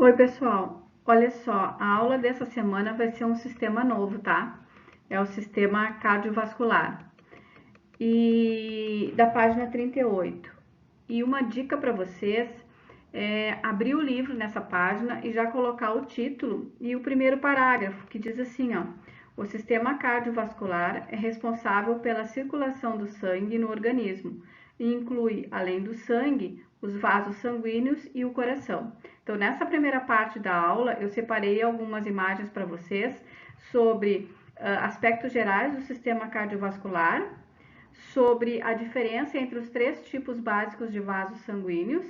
Oi, pessoal. Olha só, a aula dessa semana vai ser um sistema novo, tá? É o sistema cardiovascular. E da página 38. E uma dica para vocês é abrir o livro nessa página e já colocar o título e o primeiro parágrafo, que diz assim, ó: o sistema cardiovascular é responsável pela circulação do sangue no organismo e inclui, além do sangue, os vasos sanguíneos e o coração. Então, nessa primeira parte da aula, eu separei algumas imagens para vocês sobre aspectos gerais do sistema cardiovascular, sobre a diferença entre os três tipos básicos de vasos sanguíneos,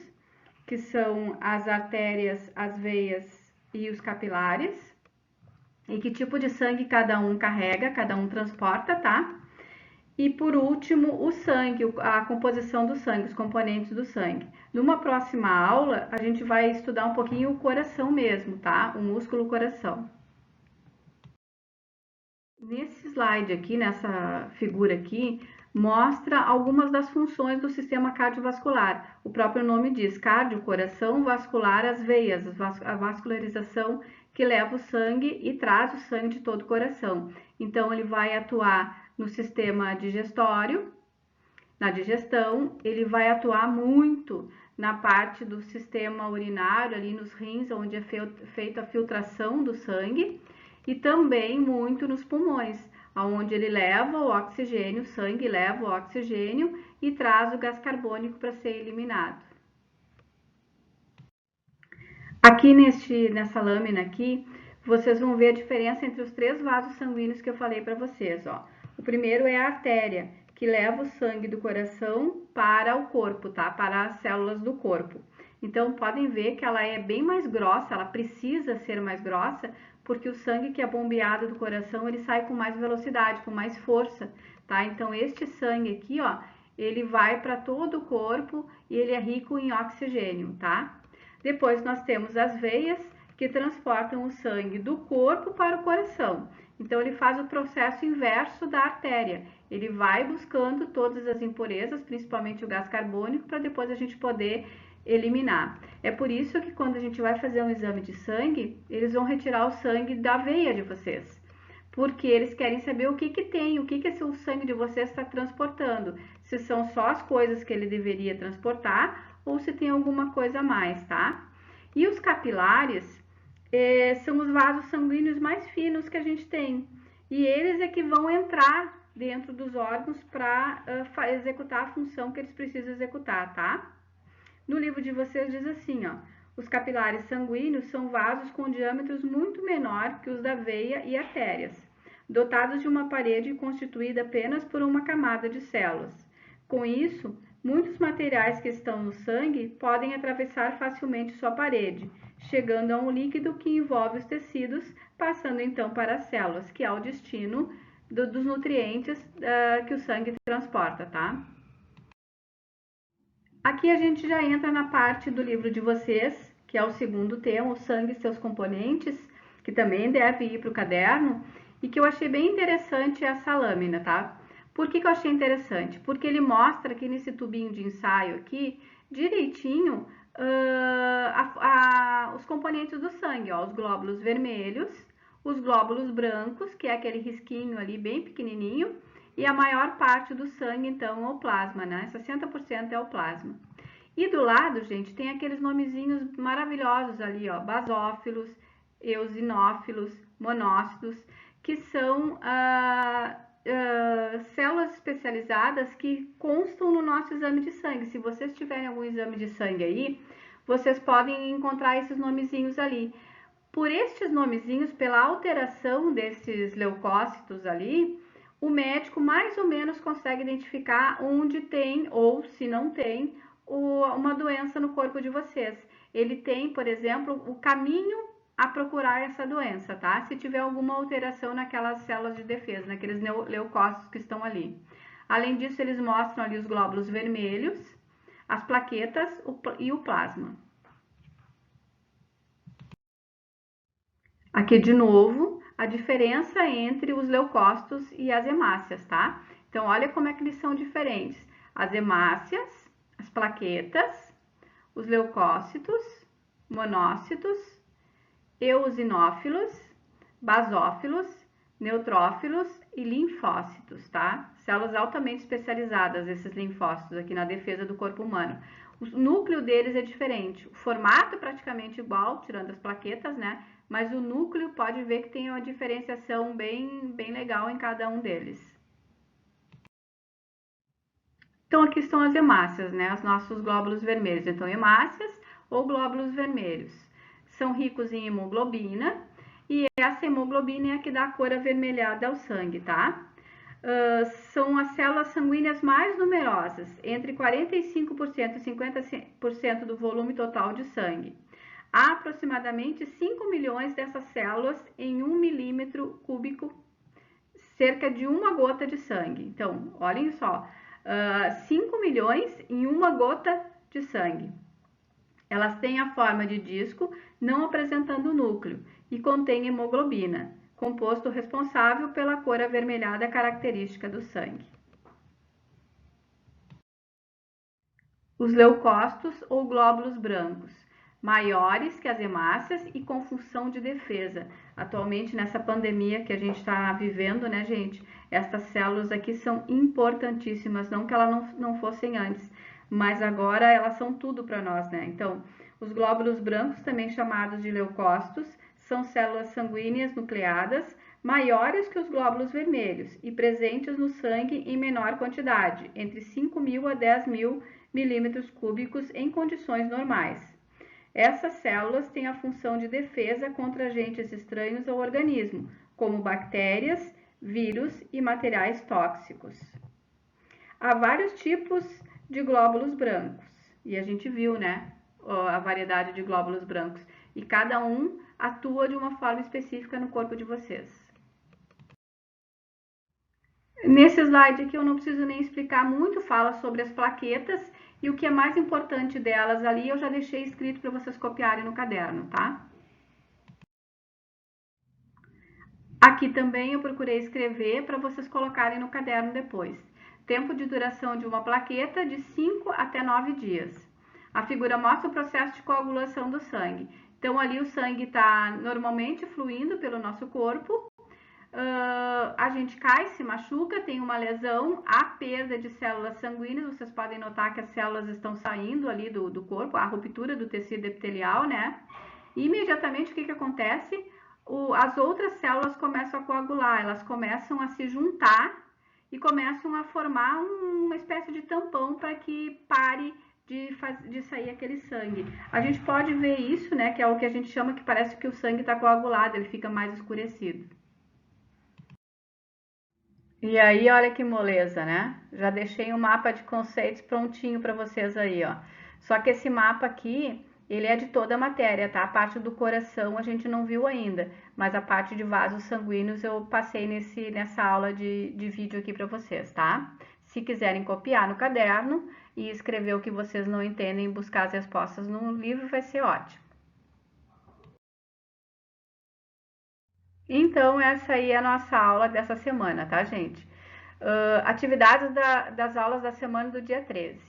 que são as artérias, as veias e os capilares, e que tipo de sangue cada um carrega, cada um transporta, tá? E por último, o sangue, a composição do sangue, os componentes do sangue. Numa próxima aula, a gente vai estudar um pouquinho o coração mesmo, tá? O músculo coração. Nesse slide aqui, nessa figura aqui, mostra algumas das funções do sistema cardiovascular. O próprio nome diz cardio, coração, vascular, as veias, a vascularização que leva o sangue e traz o sangue de todo o coração. Então, ele vai atuar no sistema digestório, na digestão, ele vai atuar muito na parte do sistema urinário, ali nos rins, onde é feita a filtração do sangue, e também muito nos pulmões, onde ele leva o oxigênio, o sangue leva o oxigênio e traz o gás carbônico para ser eliminado. Aqui nessa lâmina aqui, vocês vão ver a diferença entre os três vasos sanguíneos que eu falei para vocês, ó. O primeiro é a artéria, que leva o sangue do coração para o corpo, tá? Para as células do corpo. Então, podem ver que ela é bem mais grossa, ela precisa ser mais grossa, porque o sangue que é bombeado do coração, ele sai com mais velocidade, com mais força, tá? Então, este sangue aqui, ó, ele vai para todo o corpo e ele é rico em oxigênio, tá? Depois nós temos as veias, que transportam o sangue do corpo para o coração. Então, ele faz o processo inverso da artéria. Ele vai buscando todas as impurezas, principalmente o gás carbônico, para depois a gente poder eliminar. É por isso que quando a gente vai fazer um exame de sangue, eles vão retirar o sangue da veia de vocês. Porque eles querem saber o que tem, o que o sangue de vocês está transportando. Se são só as coisas que ele deveria transportar ou se tem alguma coisa a mais, tá? E os capilares são os vasos sanguíneos mais finos que a gente tem. E eles é que vão entrar dentro dos órgãos para executar a função que eles precisam executar, tá? No livro de vocês diz assim, ó: os capilares sanguíneos são vasos com diâmetros muito menor que os da veia e artérias, dotados de uma parede constituída apenas por uma camada de células. Com isso, muitos materiais que estão no sangue podem atravessar facilmente sua parede, chegando a um líquido que envolve os tecidos, passando então para as células, que é o destino dos nutrientes que o sangue transporta, tá? Aqui a gente já entra na parte do livro de vocês, que é o segundo tema, o sangue e seus componentes, que também deve ir para o caderno, e que eu achei bem interessante essa lâmina, tá? Por que eu achei interessante? Porque ele mostra aqui nesse tubinho de ensaio aqui, direitinho, os componentes do sangue, ó, os glóbulos vermelhos, os glóbulos brancos, que é aquele risquinho ali bem pequenininho, e a maior parte do sangue, então, é o plasma, né? 60% é o plasma. E do lado, gente, tem aqueles nomezinhos maravilhosos ali, ó: basófilos, eosinófilos, monócitos, que são células especializadas que constam no nosso exame de sangue. Se vocês tiverem algum exame de sangue aí, vocês podem encontrar esses nomezinhos ali. Por estes nomezinhos, pela alteração desses leucócitos ali, o médico mais ou menos consegue identificar onde tem, ou se não tem, uma doença no corpo de vocês. Ele tem, por exemplo, o caminho a procurar essa doença, tá? Se tiver alguma alteração naquelas células de defesa, naqueles leucócitos que estão ali. Além disso, eles mostram ali os glóbulos vermelhos, as plaquetas e o plasma. Aqui de novo, a diferença entre os leucócitos e as hemácias, tá? Então, olha como é que eles são diferentes. As hemácias, as plaquetas, os leucócitos, monócitos eosinófilos, basófilos, neutrófilos e linfócitos, tá? Células altamente especializadas, esses linfócitos aqui na defesa do corpo humano. O núcleo deles é diferente, o formato é praticamente igual, tirando as plaquetas, né? Mas o núcleo pode ver que tem uma diferenciação bem legal em cada um deles. Então, aqui estão as hemácias, né? Os nossos glóbulos vermelhos. Então, hemácias ou glóbulos vermelhos são ricos em hemoglobina e essa hemoglobina é a que dá a cor avermelhada ao sangue, tá? São as células sanguíneas mais numerosas, entre 45% e 50% do volume total de sangue. Há aproximadamente 5 milhões dessas células em 1 milímetro cúbico, cerca de uma gota de sangue. Então, olhem só, 5 milhões em uma gota de sangue. Elas têm a forma de disco, não apresentando núcleo, e contêm hemoglobina, composto responsável pela cor avermelhada característica do sangue. Os leucócitos ou glóbulos brancos, maiores que as hemácias e com função de defesa. Atualmente, nessa pandemia que a gente está vivendo, né, gente? Estas células aqui são importantíssimas, não que elas não fossem antes, mas agora elas são tudo para nós, né? Então, os glóbulos brancos, também chamados de leucócitos, são células sanguíneas nucleadas maiores que os glóbulos vermelhos e presentes no sangue em menor quantidade, entre 5.000 a 10.000 milímetros cúbicos em condições normais. Essas células têm a função de defesa contra agentes estranhos ao organismo, como bactérias, vírus e materiais tóxicos. Há vários tipos de glóbulos brancos, e a gente viu, né, a variedade de glóbulos brancos, e cada um atua de uma forma específica no corpo de vocês. Nesse slide aqui eu não preciso nem explicar muito, fala sobre as plaquetas e o que é mais importante delas ali eu já deixei escrito para vocês copiarem no caderno, tá? Aqui também eu procurei escrever para vocês colocarem no caderno depois. Tempo de duração de uma plaqueta de 5 até 9 dias. A figura mostra o processo de coagulação do sangue. Então ali o sangue está normalmente fluindo pelo nosso corpo. A gente cai, se machuca, tem uma lesão, há perda de células sanguíneas, vocês podem notar que as células estão saindo ali do corpo, a ruptura do tecido epitelial, né? E imediatamente o que acontece? As outras células começam a coagular, elas começam a se juntar e começam a formar uma espécie de tampão para que pare de sair aquele sangue. A gente pode ver isso, né? Que é o que a gente chama que parece que o sangue está coagulado, ele fica mais escurecido. E aí, olha que moleza, né? Já deixei um mapa de conceitos prontinho para vocês aí, ó. Só que esse mapa aqui, ele é de toda a matéria, tá? A parte do coração a gente não viu ainda, mas a parte de vasos sanguíneos eu passei nessa aula de vídeo aqui para vocês, tá? Se quiserem copiar no caderno e escrever o que vocês não entendem e buscar as respostas no livro, vai ser ótimo. Então, essa aí é a nossa aula dessa semana, tá, gente? Atividades das aulas da semana do dia 13.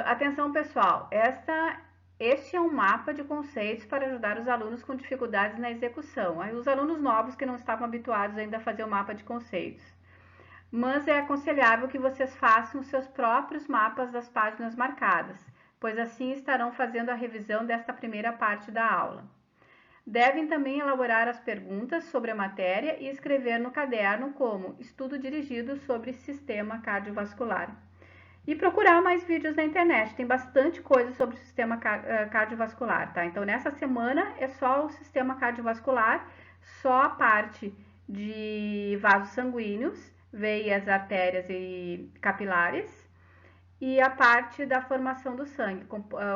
Atenção, pessoal, este é um mapa de conceitos para ajudar os alunos com dificuldades na execução. Aí, os alunos novos que não estavam habituados ainda a fazer o mapa de conceitos. Mas é aconselhável que vocês façam os seus próprios mapas das páginas marcadas, pois assim estarão fazendo a revisão desta primeira parte da aula. Devem também elaborar as perguntas sobre a matéria e escrever no caderno como estudo dirigido sobre sistema cardiovascular. E procurar mais vídeos na internet, tem bastante coisa sobre o sistema cardiovascular, tá? Então, nessa semana é só o sistema cardiovascular, só a parte de vasos sanguíneos, veias, artérias e capilares, e a parte da formação do sangue,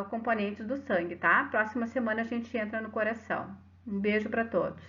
componentes do sangue, tá? Próxima semana a gente entra no coração. Um beijo para todos.